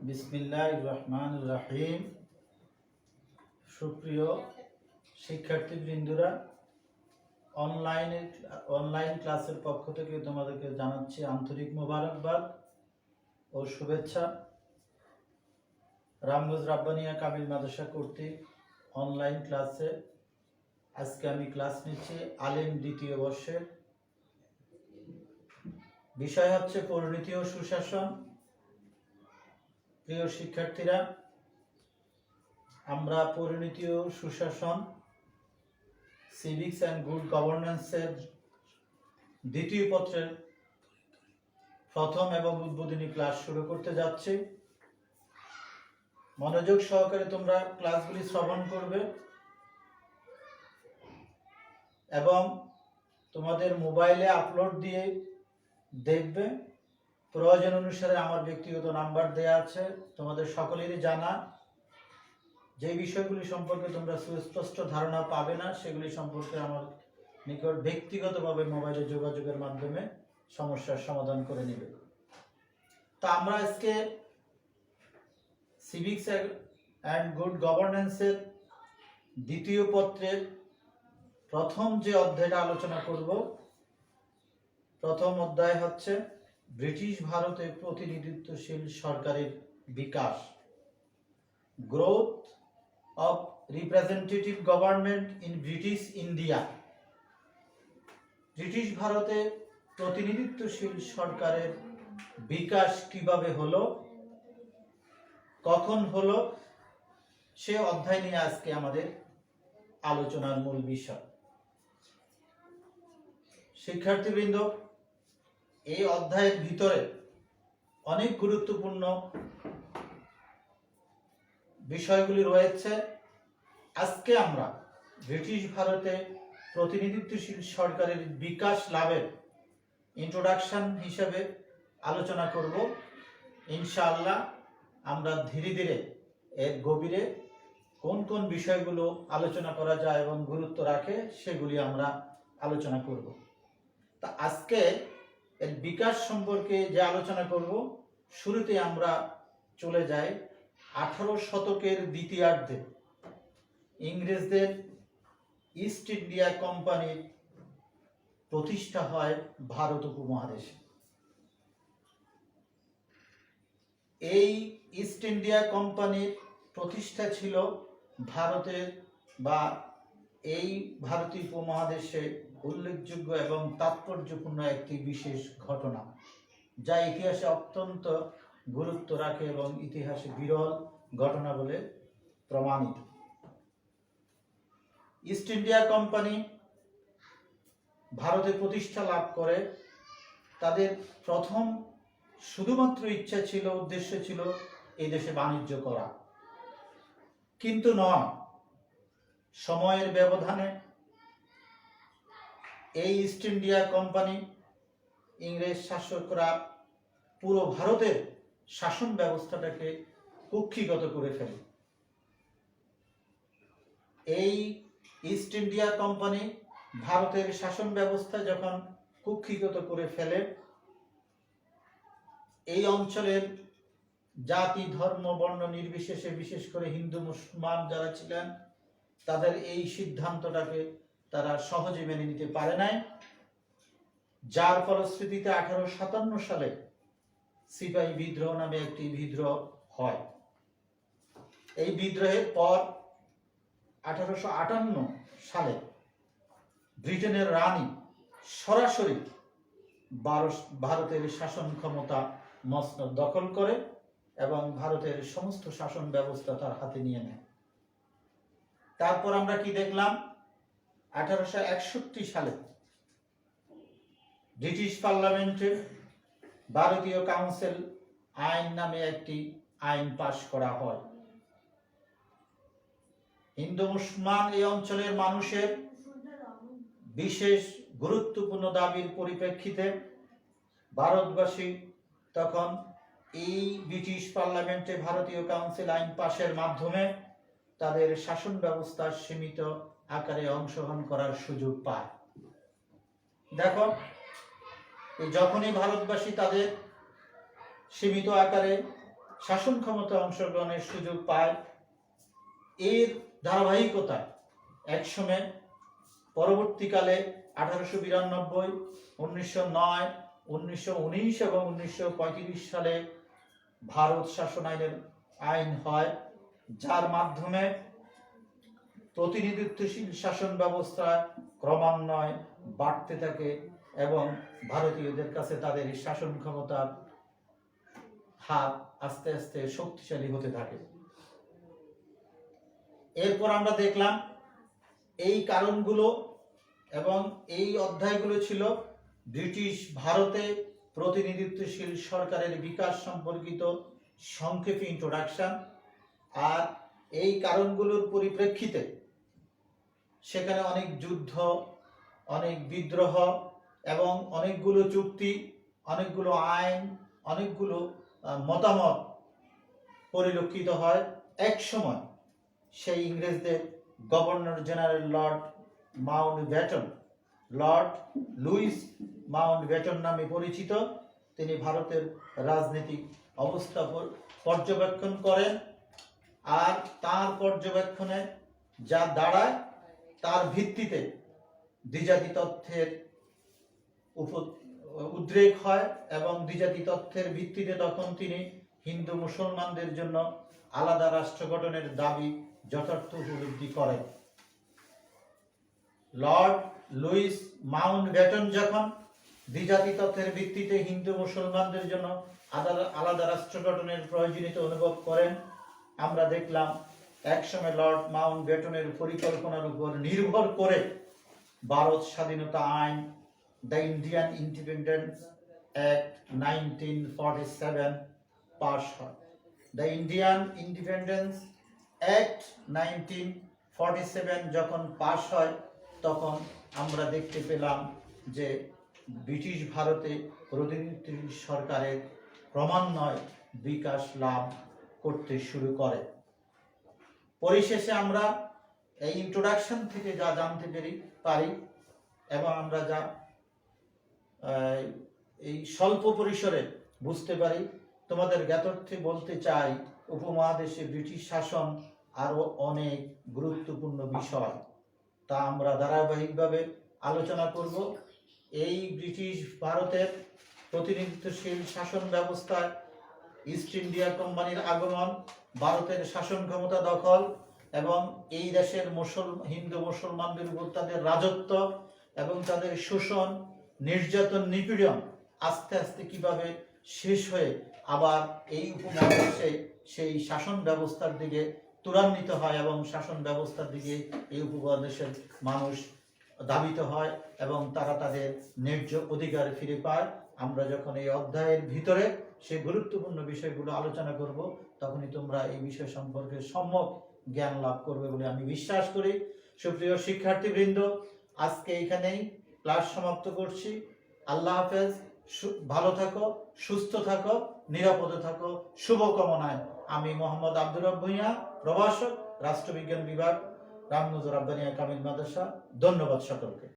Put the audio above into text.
বিসমিল্লাহির রহমানির রহিম। সুপ্রিয় শিক্ষার্থীবৃন্দরা, অনলাইন ক্লাসের পক্ষ থেকে তোমাদেরকে জানাচ্ছি আন্তরিক মোবারকবাদ ও শুভেচ্ছা। রামগঞ্জ রাব্বানিয়া কামিল মাদ্রাসা কর্তৃক অনলাইন ক্লাসে আজকে আমি ক্লাস নিচ্ছি আলিম দ্বিতীয় বর্ষের। বিষয় হচ্ছে পরিণতি ও সুশাসন। প্রিয় শিক্ষার্থীরা, আমরা পরিণতি ও সুশাসন সিভিক্স অ্যান্ড গুড গভর্নেন্সের দ্বিতীয় পত্রের প্রথম এবং উদ্বোধনী ক্লাস শুরু করতে যাচ্ছি। মনোযোগ সহকারে তোমরা ক্লাসগুলি শ্রবণ করবে এবং তোমাদের মোবাইলে আপলোড দিয়ে দেখবে। প্রয়োজন অনুসারে আমার ব্যক্তিগত নাম্বার দেয়া আছে। তোমাদের সকলেরই জানা, যে বিষয়গুলি সম্পর্কে তোমরা সুস্পষ্ট ধারণা পাবে না সেগুলি সম্পর্কে আমার নিকট ব্যক্তিগতভাবে মোবাইলে যোগাযোগের মাধ্যমে সমস্যার সমাধান করে নেবে। তা আমরা আজকে সিভিক্স অ্যান্ড গুড গভর্নেন্সের দ্বিতীয় পত্রের প্রথম যে অধ্যায়টা আলোচনা করব, প্রথম অধ্যায় হচ্ছে ব্রিটিশ ভারতে প্রতিনিধিত্বশীল সরকারের বিকাশ, growth of representative government in British India. British ভারতে প্রতিনিধিত্বশীল সরকারের বিকাশ কিভাবে হলো, কখন হলো, সে অধ্যায় নিয়ে আজকে আমাদের আলোচনার মূল বিষয়। শিক্ষার্থীবৃন্দ, এই অধ্যায়ের ভিতরে অনেক গুরুত্বপূর্ণ বিষয়গুলি রয়েছে। আজকে আমরা ব্রিটিশ ভারতে প্রতিনিধিত্বশীল সরকারের বিকাশ লাভের ইন্ট্রোডাকশন হিসেবে আলোচনা করব। ইনশাআল্লাহ আমরা ধীরে ধীরে এর গভীরে কোন কোন বিষয়গুলো আলোচনা করা যায় এবং গুরুত্ব রাখে সেগুলি আমরা আলোচনা করব। তা আজকে এর বিকাশ সম্পর্কে যে আলোচনা করব, শুরুতে আমরা চলে যাই 18 শতকের দ্বিতীয়ার্ধে ইংরেজদের ইস্ট ইন্ডিয়া কোম্পানির প্রতিষ্ঠা হয় ভারত উপমহাদেশে। এই ইস্ট ইন্ডিয়া কোম্পানির প্রতিষ্ঠা ছিল ভারতের বা এই ভারতীয় উপমহাদেশে উল্লেখযোগ্য এবং তাৎপর্যপূর্ণ একটি বিশেষ ঘটনা, যা ইতিহাসে অত্যন্ত গুরুত্ব রাখে এবং ইতিহাসে বিরল ঘটনা বলে প্রমাণিত। ইস্ট ইন্ডিয়া কোম্পানি ভারতে প্রতিষ্ঠা লাভ করে। তাদের প্রথম শুধুমাত্র ইচ্ছা ছিল, উদ্দেশ্য ছিল এই দেশে বাণিজ্য করা, কিন্তু নয়, সময়ের ব্যবধানে এই ইস্ট ইন্ডিয়া কোম্পানি ইংরেজ শাসকরা পুরো ভারতের শাসন ব্যবস্থাটাকে কুক্ষিগত করে ফেলে। এই ইস্ট ইন্ডিয়া কোম্পানি ভারতের শাসন ব্যবস্থা যখন কুক্ষিগত করে ফেলে, এই অঞ্চলের জাতি, ধর্ম, বর্ণ নির্বিশেষে, বিশেষ করে হিন্দু মুসলমান যারা ছিলেন, তাদের এই সিদ্ধান্তটাকে তারা সহজে মেনে নিতে পারে নাই, যার ফলশ্রুতিতে 1857 সালে সিপাহী বিদ্রোহ নামে একটি বিদ্রোহ হয়। এই বিদ্রোহের পর 1858 সালে ব্রিটেনের রানী সরাসরি ভারতের শাসন ক্ষমতা মসনদ দখল করে এবং ভারতের সমস্ত শাসন ব্যবস্থা তার হাতে নিয়ে নেয়। তারপর আমরা কি দেখলাম, 1861 সালে ব্রিটিশ পার্লামেন্টে ভারতীয় কাউন্সিল আইন নামে একটি আইন পাশ করা হয়। হিন্দু মুসলমান এই অঞ্চলের মানুষের বিশেষ গুরুত্বপূর্ণ দাবির পরিপ্রেক্ষিতে ভারতবাসী তখন এই ব্রিটিশ পার্লামেন্টে ভারতীয় কাউন্সিল আইন পাশের মাধ্যমে তাদের শাসন ব্যবস্থার সীমিত আকারে অংশগ্রহণ করার সুযোগ পায়। দেখো, যখনই ভারতবাসী তাদের সীমিত আকারে শাসন ক্ষমতায় অংশগ্রহণের সুযোগ পায়। এর ধারাবাহিকতায় একসময় পরবর্তীকালে 1892, 1909, 1919 এবং 1935 সালে ভারত শাসন আইন হয়, যার মাধ্যমে প্রতিনিধিত্বশীল শাসন ব্যবস্থা ক্রমান্বয়ে বাড়তে থাকে এবং ভারতীয়দের কাছে তাদের শাসন ক্ষমতার হাত আস্তে আস্তে শক্তিশালী হতে থাকে। এরপর আমরা দেখলাম এই কারণগুলো এবং এই অধ্যায়গুলো ছিল ব্রিটিশ ভারতে প্রতিনিধিত্বশীল সরকারের বিকাশ সম্পর্কিত সংক্ষেপে ইন্ট্রোডাকশন। আর এই কারণগুলোর পরিপ্রেক্ষিতে সেখানে অনেক যুদ্ধ, অনেক বিদ্রোহ এবং অনেকগুলো চুক্তি, অনেকগুলো আইন, অনেকগুলো মতামত পরিলক্ষিত হয়। এক সময় সেই ইংরেজদের governor general Lord Louis Mountbatten নামে পরিচিত, তিনি ভারতের রাজনৈতিক অবস্থা পর্যবেক্ষণ করেন। আর তার পর্যবেক্ষণে যা দাঁড়ায় তার ভিত্তিতে দ্বিজাতি তথ্যের উদ্রেক হয় এবং দ্বিজাতি তথ্যের ভিত্তিতে তখন তিনি হিন্দু মুসলমানদের জন্য আলাদা রাষ্ট্র গঠনের দাবি যথার্থ উপলব্ধি করেন। লর্ড লুইস মাউন্টব্যাটেন যখন দ্বিজাতি তথ্যের ভিত্তিতে হিন্দু মুসলমানদের জন্য আলাদা রাষ্ট্র গঠনের প্রয়োজনীয়তা অনুভব করেন, আমরা দেখলাম একসময় লর্ড মাউন্টব্যাটেনের পরিকল্পনার উপর নির্ভর করে ভারত স্বাধীনতা আইন, the Indian independence act 1947 pass হয়। দ্য ইন্ডিয়ান ইন্ডিপেন্ডেন্স অ্যাক্ট 1947 যখন পাস হয় তখন আমরা দেখতে পেলাম যে ব্রিটিশ ভারতে প্রতিনিধিত্বশীল সরকারের ক্রমান্বয়ে বিকাশ লাভ করতে শুরু করে। পরিশেষে আমরা এই ইন্ট্রোডাকশন থেকে যা জানতে পারি এবং আমরা যা এই স্বল্প পরিসরে বুঝতে পারি, তোমাদের জ্ঞাতার্থে বলতে চাই উপমহাদেশে ব্রিটিশ শাসন আরো অনেক গুরুত্বপূর্ণ বিষয়, তা আমরা ধারাবাহিকভাবে আলোচনা করব। এই ব্রিটিশ ভারতের প্রতিনিধিত্বশীল শাসন ব্যবস্থায় ইস্ট ইন্ডিয়া কোম্পানির আগমন, ভারতের শাসন ক্ষমতা দখল এবং এই দেশের হিন্দু মুসলমানদের উপর তাদের রাজত্ব এবং তাদের শোষণ, নির্যাতন, নিপীড়ন আস্তে আস্তে কিভাবে শেষ হয়ে আবার এই উপমহাদেশে সেই শাসন ব্যবস্থার দিকে ত্বরান্বিত হয় এবং শাসন ব্যবস্থার দিকে এই উপমহাদেশের মানুষ ধাবিত হয় এবং তারা তাদের ন্যায্য অধিকার ফিরে পায়। আমরা যখন এই অধ্যায়ের ভিতরে সেই গুরুত্বপূর্ণ বিষয়গুলো আলোচনা করব তখনই তোমরা এই বিষয় সম্পর্কে সম্যক জ্ঞান লাভ করবে বলে আমি বিশ্বাস করি। সুপ্রিয় শিক্ষার্থীবৃন্দ, আজকে এখানেই ক্লাস সমাপ্ত করছি। আল্লাহ হাফেজ। ভালো থাকো, সুস্থ থাকো, নিরাপদে থাকো, শুভকামনায় আমি মোহাম্মদ আব্দুর রব ভূঁইয়া, প্রভাষক, রাষ্ট্রবিজ্ঞান বিভাগ, রামগঞ্জ রাব্বানিয়া কামিল মাদ্রাসা। ধন্যবাদ সকলকে।